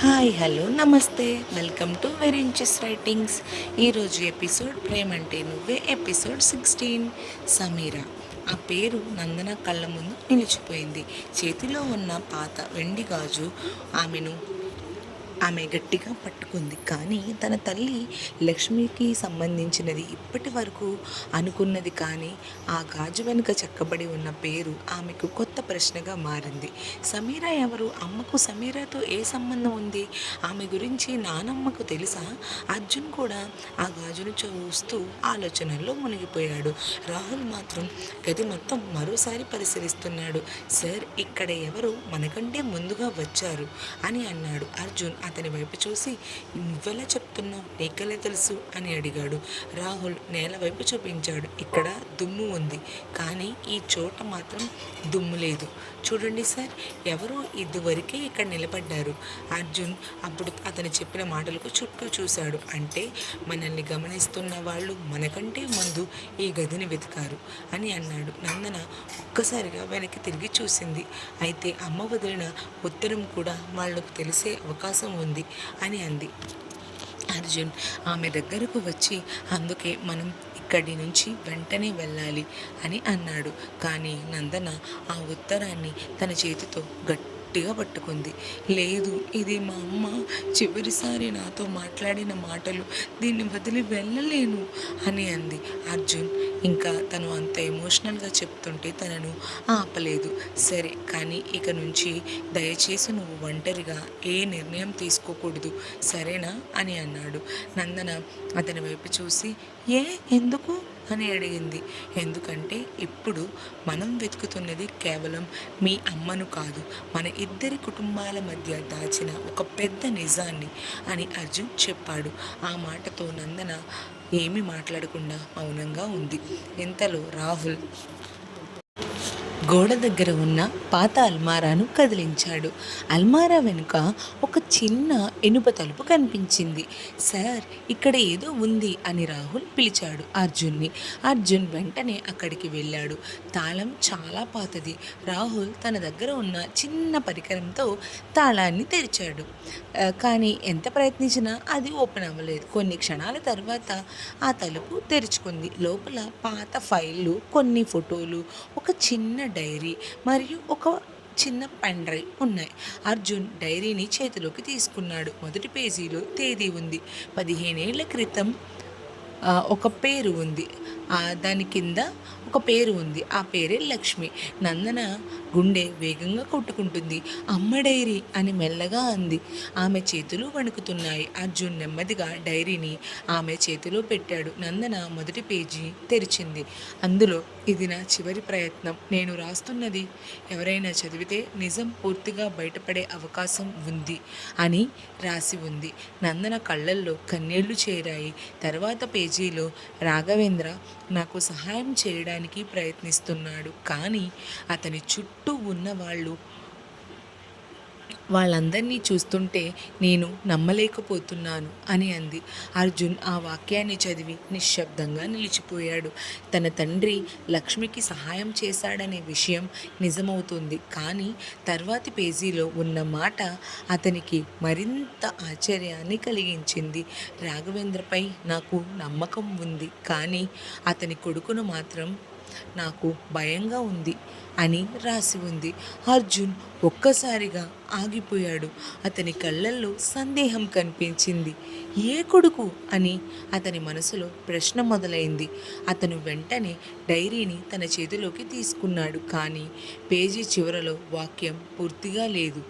Hi hello నమస్తే welcome to వెరించెస్ writings. ఈరోజు episode ప్రేమంటే నువ్వే ఎపిసోడ్ 16. సమీర ఆ పేరు నందన కళ్ళ ముందు నిలిచిపోయింది. చేతిలో ఉన్న పాత వెండి గాజు ఆమె గట్టిగా పట్టుకుంది. కానీ తన తల్లి లక్ష్మికి సంబంధించినది ఇప్పటి వరకు అనుకున్నది. కానీ ఆ గాజు వెనుక చెక్కబడి ఉన్న పేరు ఆమెకు కొత్త ప్రశ్నగా మారింది. సమీర ఎవరు? అమ్మకు సమీరతో ఏ సంబంధం ఉంది? ఆమె గురించి నానమ్మకు తెలుసా? అర్జున్ కూడా ఆ గాజును చూస్తూ ఆలోచనల్లో మునిగిపోయాడు. రాహుల్ మాత్రం గది మొత్తం మరోసారి పరిశీలిస్తున్నాడు. సార్, ఇక్కడ ఎవరు మనకంటే ముందుగా వచ్చారు అని అన్నాడు. అర్జున్ అతని వైపు చూసి, నువ్వెలా చెప్తున్నావు, నీకెలా తెలుసు అని అడిగాడు. రాహుల్ నేల వైపు చూపించాడు. ఇక్కడ దుమ్ము ఉంది, కానీ ఈ చోట మాత్రం దుమ్ము లేదు. చూడండి సార్, ఎవరో ఇదివరకే ఇక్కడ నిలబడ్డారు. అర్జున్ అప్పుడు అతను చెప్పిన మాటలకు చుట్టూ చూశాడు. అంటే మనల్ని గమనిస్తున్న వాళ్ళు మనకంటే ముందు ఈ గదిని వెతికారు అని అన్నాడు. నందన ఒక్కసారిగా వెనక్కి తిరిగి చూసింది. అయితే అమ్మ వదిలిన ఉత్తరం కూడా వాళ్లకు తెలిసే అవకాశం ఉంది అని అంది. అర్జున్ ఆమె దగ్గరకు వచ్చి, అందుకే మనం ఇక్కడి నుంచి వెంటనే వెళ్ళాలి అని అన్నాడు. కానీ నందన ఆ ఉత్తరాన్ని తన చేతితో గట్టిగా పట్టుకుంది. లేదు, ఇది మా అమ్మ చివరిసారి నాతో మాట్లాడిన మాటలు, దీన్ని వదిలి వెళ్ళలేను అని అంది. అర్జున్ ఇంకా తను అంత ఎమోషనల్గా చెప్తుంటే తనను ఆపలేదు. సరే, కానీ ఇక నుంచి దయచేసి నువ్వు ఒంటరిగా ఏ నిర్ణయం తీసుకోకూడదు, సరేనా అని అన్నాడు. నందన అతని వైపు చూసి, ఎందుకు అని అడిగింది. ఎందుకంటే ఇప్పుడు మనం వెతుకుతున్నది కేవలం మీ అమ్మను కాదు, మన ఇద్దరి కుటుంబాల మధ్య దాచిన ఒక పెద్ద నిజాన్ని అని అర్జున్ చెప్పాడు. ఆ మాటతో నందన ఏమీ మాట్లాడకుండా మౌనంగా ఉంది. ఇంతలో రాహుల్ గోడ దగ్గర ఉన్న పాత అల్మారాను కదిలించాడు. అల్మారా వెనుక ఒక చిన్న ఇనుప తలుపు కనిపించింది. సార్, ఇక్కడ ఏదో ఉంది అని రాహుల్ పిలిచాడు అర్జున్ని. అర్జున్ వెంటనే అక్కడికి వెళ్ళాడు. తాళం చాలా పాతది. రాహుల్ తన దగ్గర ఉన్న చిన్న పరికరంతో తాళాన్ని తెరిచాడు. కానీ ఎంత ప్రయత్నించినా అది ఓపెన్ అవ్వలేదు. కొన్ని క్షణాల తర్వాత ఆ తలుపు తెరుచుకుంది. లోపల పాత ఫైళ్ళు, కొన్ని ఫోటోలు, ఒక చిన్న డైరీ మరియు ఒక చిన్న పెన్ డ్రైవ్ ఉన్నాయి. అర్జున్ డైరీని చేతిలోకి తీసుకున్నాడు. మొదటి పేజీలో తేదీ ఉంది. 15 ఏళ్ల క్రితం ఒక పేరు ఉంది. దాని కింద ఒక పేరు ఉంది. ఆ పేరే లక్ష్మి. నందన గుండె వేగంగా కొట్టుకుంటుంది. అమ్మ డైరీ అని మెల్లగా అంది. ఆమె చేతులు వణుకుతున్నాయి. అర్జున్ నెమ్మదిగా డైరీని ఆమె చేతిలో పెట్టాడు. నందన మొదటి పేజీ తెరిచింది. అందులో, ఇది నా చివరి ప్రయత్నం. నేను రాస్తున్నది ఎవరైనా చదివితే నిజం పూర్తిగా బయటపడే అవకాశం ఉంది అని రాసి ఉంది. నందన కళ్ళల్లో కన్నీళ్లు చేరాయి. తర్వాత పేజీలో, రాఘవేంద్ర నాకు సహాయం చేయడానికి ప్రయత్నిస్తున్నాడు, కానీ అతని చుట్టూ ఉన్న వాళ్ళందరినీ చూస్తుంటే నేను నమ్మలేకపోతున్నాను అని అంది. అర్జున్ ఆ వాక్యాన్ని చదివి నిశ్శబ్దంగా నిలిచిపోయాడు. తన తండ్రి లక్ష్మికి సహాయం చేశాడనే విషయం నిజమవుతుంది, కానీ తర్వాతి పేజీలో ఉన్న మాట అతనికి మరింత ఆశ్చర్యాన్ని కలిగించింది. రాఘవేంద్రపై నాకు నమ్మకం ఉంది, కానీ అతని కొడుకును మాత్రం నాకు భయంగా ఉంది అని రాసి ఉంది. అర్జున్ ఒక్కసారిగా ఆగిపోయాడు. అతని కళ్ళల్లో సందేహం కనిపించింది. ఏ కొడుకు అని అతని మనసులో ప్రశ్న మొదలైంది. అతను వెంటనే డైరీని తన చేతిలోకి తీసుకున్నాడు. కానీ పేజీ చివరలో వాక్యం పూర్తిగా లేదు.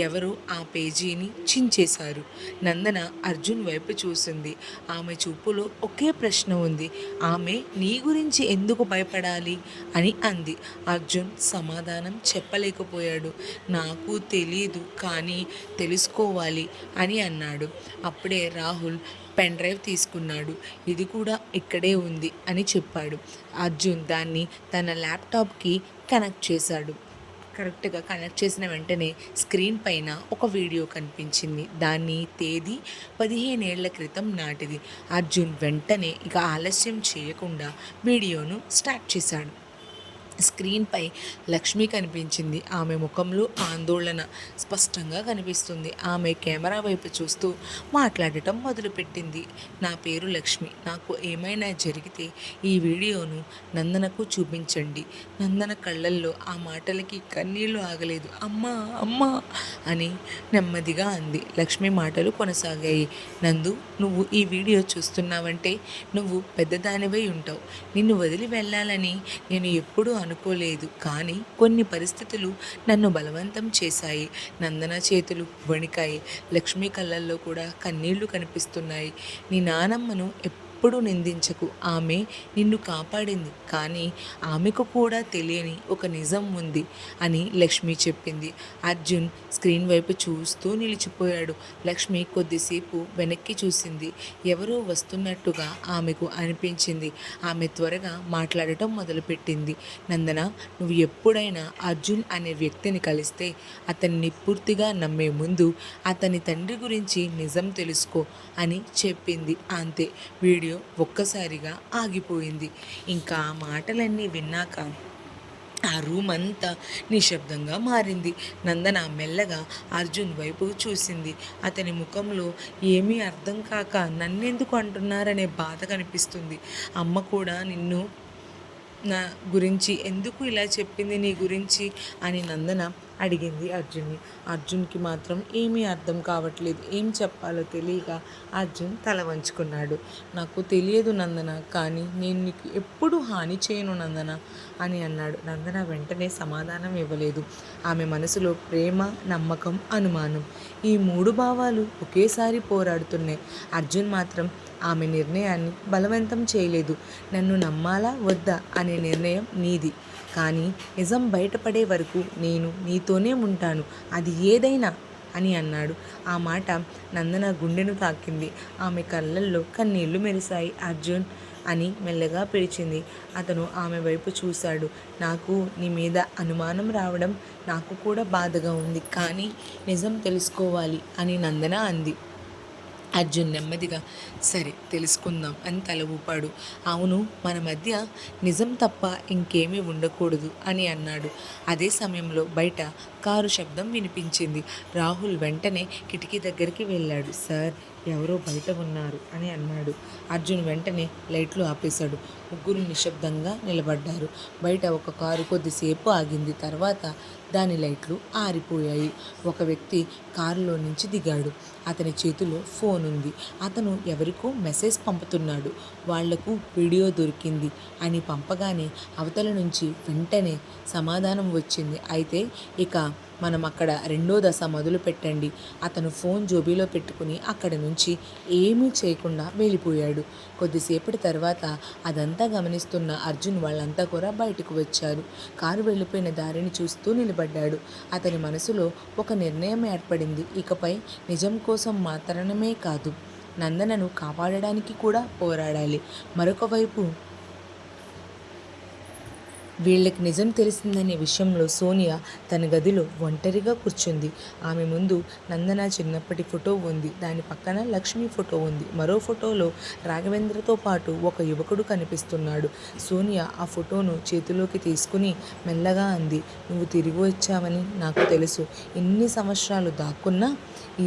ఎవరో ఆ పేజీని చించేశారు. నందన అర్జున్ వైపు చూసింది. ఆమె చూపులో ఒకే ప్రశ్న ఉంది. ఆమె నీ గురించి ఎందుకు భయపడాలి అని అంది. అర్జున్ సమాధానం చెప్పలేకపోయాడు. నాకు తెలీదు, కానీ తెలుసుకోవాలి అని అన్నాడు. అప్పుడే రాహుల్ పెన్ డ్రైవ్ తీసుకున్నాడు. ఇది కూడా ఇక్కడే ఉంది అని చెప్పాడు. అర్జున్ దాన్ని తన ల్యాప్టాప్కి కనెక్ట్ చేశాడు. కరెక్ట్గా కనెక్ట్ చేసిన వెంటనే స్క్రీన్ పైన ఒక వీడియో కనిపించింది. దాన్ని తేదీ 15 ఏళ్ల క్రితం నాటిది. అర్జున్ వెంటనే ఇక ఆలస్యం చేయకుండా వీడియోను స్టార్ట్ చేశాడు. స్క్రీన్పై లక్ష్మి కనిపించింది. ఆమె ముఖంలో ఆందోళన స్పష్టంగా కనిపిస్తుంది. ఆమె కెమెరా వైపు చూస్తూ మాట్లాడటం మొదలుపెట్టింది. నా పేరు లక్ష్మి. నాకు ఏమైనా జరిగితే ఈ వీడియోను నందనకు చూపించండి. నందన కళ్ళల్లో ఆ మాటలకి కన్నీళ్లు ఆగలేదు. అమ్మా అమ్మా అని నెమ్మదిగా అంది. లక్ష్మి మాటలు కొనసాగాయి. నందు, నువ్వు ఈ వీడియో చూస్తున్నావంటే నువ్వు పెద్దదానివై ఉంటావు. నిన్ను వదిలి వెళ్ళాలని నేను ఎప్పుడూ అనుకోలేదు. కానీ కొన్ని పరిస్థితులు నన్ను బలవంతం చేశాయి. నందన చేతులు వణికాయి. లక్ష్మి కళ్ళల్లో కూడా కన్నీళ్లు కనిపిస్తున్నాయి. నీ నానమ్మను ఎప్పుడు నిందించకు. ఆమె నిన్ను కాపాడింది. కానీ ఆమెకు కూడా తెలియని ఒక నిజం ఉంది అని లక్ష్మి చెప్పింది. అర్జున్ స్క్రీన్ వైపు చూస్తూ నిలిచిపోయాడు. లక్ష్మి కొద్దిసేపు వెనక్కి చూసింది. ఎవరో వస్తున్నట్టుగా ఆమెకు అనిపించింది. ఆమె త్వరగా మాట్లాడటం మొదలుపెట్టింది. నందన, నువ్వు ఎప్పుడైనా అర్జున్ అనే వ్యక్తిని కలిస్తే అతన్ని పూర్తిగా నమ్మే ముందు అతని తండ్రి గురించి నిజం తెలుసుకో అని చెప్పింది. అంతే. వీడియో ఒక్కసారిగా ఆగిపోయింది. ఇంకా ఆ మాటలన్నీ విన్నాక ఆ రూమ్ అంతా నిశ్శబ్దంగా మారింది. నందన మెల్లగా అర్జున్ వైపు చూసింది. అతని ముఖంలో ఏమీ అర్థం కాక నన్నెందుకు అంటున్నారనే బాధ కనిపిస్తుంది. అమ్మ కూడా నిన్ను నా గురించి ఎందుకు ఇలా చెప్పింది నీ గురించి అని నందన అడిగింది అర్జున్ని. అర్జున్కి మాత్రం ఏమీ అర్థం కావట్లేదు. ఏం చెప్పాలో తెలియక అర్జున్ తల వంచుకున్నాడు. నాకు తెలియదు నందన, కానీ నేను నీకు ఎప్పుడు హాని చేయను నందన అని అన్నాడు. నందన వెంటనే సమాధానం ఇవ్వలేదు. ఆమె మనసులో ప్రేమ, నమ్మకం, అనుమానం ఈ మూడు భావాలు ఒకేసారి పోరాడుతున్నాయి. అర్జున్ మాత్రం ఆమె నిర్ణయాన్ని బలవంతం చేయలేదు. నన్ను నమ్మాలా వద్దా అనే నిర్ణయం నీది. కానీ నిజం బయటపడే వరకు నేను నీతోనే ఉంటాను, అది ఏదైనా అని అన్నాడు. ఆ మాట నందన గుండెను తాకింది. ఆమె కళ్ళల్లో కన్నీళ్లు మెరిశాయి. అర్జున్ అని మెల్లగా పిలిచింది. అతను ఆమె వైపు చూశాడు. నాకు నీ మీద అనుమానం రావడం నాకు కూడా బాధగా ఉంది, కానీ నిజం తెలుసుకోవాలి అని నందన అంది. అర్జున్ నెమ్మదిగా సరే తెలుసుకుందాం అని తల ఊపాడు. అవును, మన మధ్య నిజం తప్ప ఇంకేమీ ఉండకూడదు అని అన్నాడు. అదే సమయంలో బయట కారు శబ్దం వినిపించింది. రాహుల్ వెంటనే కిటికీ దగ్గరికి వెళ్ళాడు. సార్, ఎవరో బయట ఉన్నారు అని అన్నాడు. అర్జున్ వెంటనే లైట్లు ఆపేశాడు. ముగ్గురు నిశ్శబ్దంగా నిలబడ్డారు. బయట ఒక కారు కొద్దిసేపు ఆగింది. తర్వాత దాని లైట్లు ఆరిపోయాయి. ఒక వ్యక్తి కారులో నుంచి దిగాడు. అతని చేతిలో ఫోన్ ఉంది. అతను ఎవరికో మెసేజ్ పంపుతున్నాడు. వాళ్లకు వీడియో దొరికింది అని పంపగానే అవతల నుంచి వెంటనే సమాధానం వచ్చింది. అయితే ఇక మనం అక్కడ రెండో దశ మొదలు పెట్టండి. అతను ఫోన్ జోబీలో పెట్టుకుని అక్కడి నుంచి ఏమీ చేయకుండా వెళ్ళిపోయాడు. కొద్దిసేపటి తర్వాత అదంతా గమనిస్తున్న అర్జున్ వాళ్ళంతా కూడా బయటకు వచ్చారు. కారు వెళ్ళిపోయిన దారిని చూస్తూ నిలబడ్డాడు. అతని మనసులో ఒక నిర్ణయం ఏర్పడింది. ఇకపై నిజం కోసం మాత్రమే కాదు, నందనను కాపాడడానికి కూడా పోరాడాలి. మరొక వైపు వీళ్ళకి నిజం తెలిసిందనే విషయంలో సోనియా తన గదిలో ఒంటరిగా కూర్చుంది. ఆమె ముందు నందన చిన్నప్పటి ఫోటో ఉంది. దాని పక్కన లక్ష్మి ఫోటో ఉంది. మరో ఫోటోలో రాఘవేంద్రతో పాటు ఒక యువకుడు కనిపిస్తున్నాడు. సోనియా ఆ ఫోటోను చేతిలోకి తీసుకుని మెల్లగా అంది, నువ్వు తిరిగి వచ్చావని నాకు తెలుసు. ఎన్ని సంవత్సరాలు దాక్కున్నా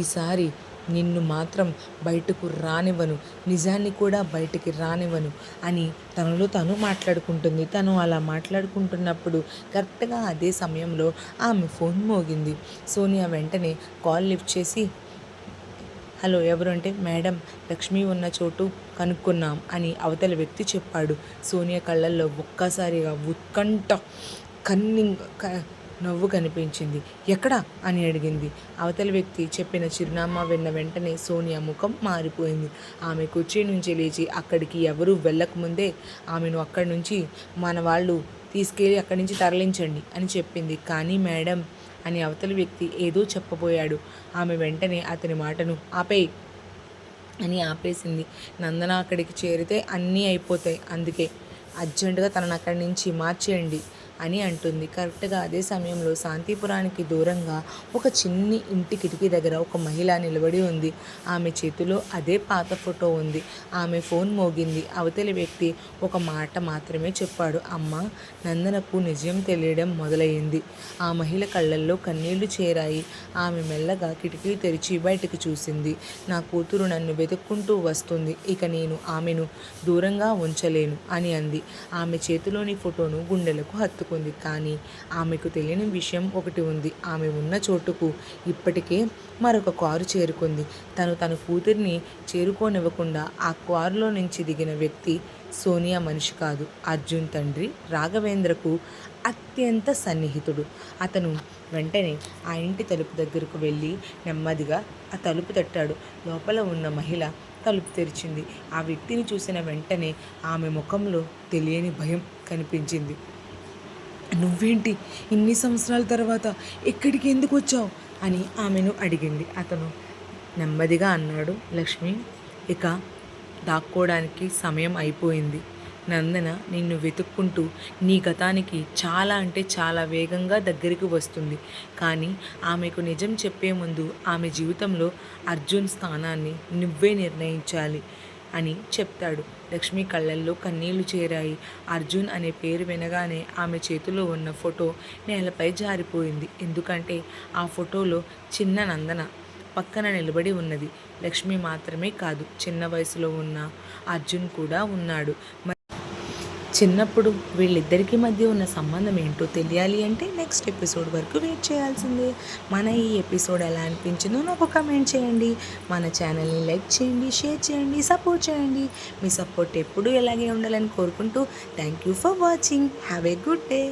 ఈసారి నిన్ను మాత్రం బయటకు రానివ్వను, నిజాన్ని కూడా బయటికి రానివ్వను అని తనలో తను మాట్లాడుకుంటుంది. తను అలా మాట్లాడుకుంటున్నప్పుడు కరెక్ట్గా అదే సమయంలో ఆమె ఫోన్ మోగింది. సోనియా వెంటనే కాల్ లిఫ్ట్ చేసి, హలో, ఎవరు అంటే, మేడం, లక్ష్మి ఉన్న చోటు కనుక్కున్నాం అని అవతల వ్యక్తి చెప్పాడు. సోనియా కళ్ళల్లో ఒక్కసారిగా ఉత్కంఠ, కన్నింగ్ నవ్వు కనిపించింది. ఎక్కడా అని అడిగింది. అవతల వ్యక్తి చెప్పిన చిరునామా విన్న వెంటనే సోనియా ముఖం మారిపోయింది. ఆమె కుర్చీ నుంచి లేచి అక్కడికి ఎవరూ వెళ్ళకముందే ఆమెను అక్కడి నుంచి మన వాళ్ళు తీసుకెళ్ళి అక్కడి నుంచి తరలించండి అని చెప్పింది. కానీ మేడం అని అవతల వ్యక్తి ఏదో చెప్పబోయాడు. ఆమె వెంటనే అతని మాటను ఆపేయ్ అని ఆపేసింది. నందన అక్కడికి చేరితే అన్నీ అయిపోతాయి, అందుకే అర్జెంటుగా తనను అక్కడి నుంచి మార్చేయండి అని అంటుంది. కరెక్ట్గా అదే సమయంలో శాంతిపురానికి దూరంగా ఒక చిన్ని ఇంటి కిటికీ దగ్గర ఒక మహిళ నిలబడి ఉంది. ఆమె చేతిలో అదే పాత ఫోటో ఉంది. ఆమె ఫోన్ మోగింది. అవతలి వ్యక్తి ఒక మాట మాత్రమే చెప్పాడు. అమ్మ. నందనకు నిజం తెలియడం మొదలయ్యింది. ఆ మహిళ కళ్ళల్లో కన్నీళ్లు చేరాయి. ఆమె మెల్లగా కిటికీ తెరిచి బయటకు చూసింది. నా కూతురు నన్ను వెతుక్కుంటూ వస్తుంది. ఇక నేను ఆమెను దూరంగా ఉంచలేను అని అంది. ఆమె చేతిలోని ఫోటోను గుండెలకు హత్తుకుంది. కానీ ఆమెకు తెలియని విషయం ఒకటి ఉంది. ఆమె ఉన్న చోటుకు ఇప్పటికే మరొక కారు చేరుకుంది. తన కూతురిని చేరుకోనివ్వకుండా ఆ కారులో నుంచి దిగిన వ్యక్తి సోనియా మనిషి కాదు. అర్జున్ తండ్రి రాఘవేంద్రకు అత్యంత సన్నిహితుడు. అతను వెంటనే ఆ ఇంటి తలుపు దగ్గరకు వెళ్ళి నెమ్మదిగా ఆ తలుపు తట్టాడు. లోపల ఉన్న మహిళ తలుపు తెరిచింది. ఆ వ్యక్తిని చూసిన వెంటనే ఆమె ముఖంలో తెలియని భయం కనిపించింది. నువ్వేంటి ఇన్ని సంవత్సరాల తర్వాత ఎక్కడికి ఎందుకు వచ్చావు అని ఆమెను అడిగింది. అతను నెమ్మదిగా అన్నాడు, లక్ష్మి, ఇక దాక్కోవడానికి సమయం అయిపోయింది. నందన నిన్ను వెతుక్కుంటూ నీ గతానికి చాలా అంటే చాలా వేగంగా దగ్గరికి వస్తుంది. కానీ ఆమెకు నిజం చెప్పే ముందు ఆమె జీవితంలో అర్జున్ స్థానాన్ని నువ్వే నిర్ణయించాలి అని చెప్తాడు. లక్ష్మి కళ్ళల్లో కన్నీళ్లు చేరాయి. అర్జున్ అనే పేరు వినగానే ఆమె చేతిలో ఉన్న ఫోటో నేలపై జారిపోయింది. ఎందుకంటే ఆ ఫోటోలో చిన్న నందన పక్కన నిలబడి ఉన్నది. లక్ష్మి మాత్రమే కాదు, చిన్న వయసులో ఉన్న అర్జున్ కూడా ఉన్నాడు. చిన్నప్పుడు వీళ్ళిద్దరికీ మధ్య ఉన్న సంబంధం ఏంటో తెలియాలి అంటే నెక్స్ట్ ఎపిసోడ్ వరకు వెయిట్ చేయాల్సిందే. మన ఈ ఎపిసోడ్ ఎలా అనిపించిందో నాకు కమెంట్ చేయండి. మన ఛానల్ని లైక్ చేయండి, షేర్ చేయండి, సపోర్ట్ చేయండి. మీ సపోర్ట్ ఎప్పుడూ ఇలాగే ఉండాలని కోరుకుంటూ thank you for watching. Have a good day.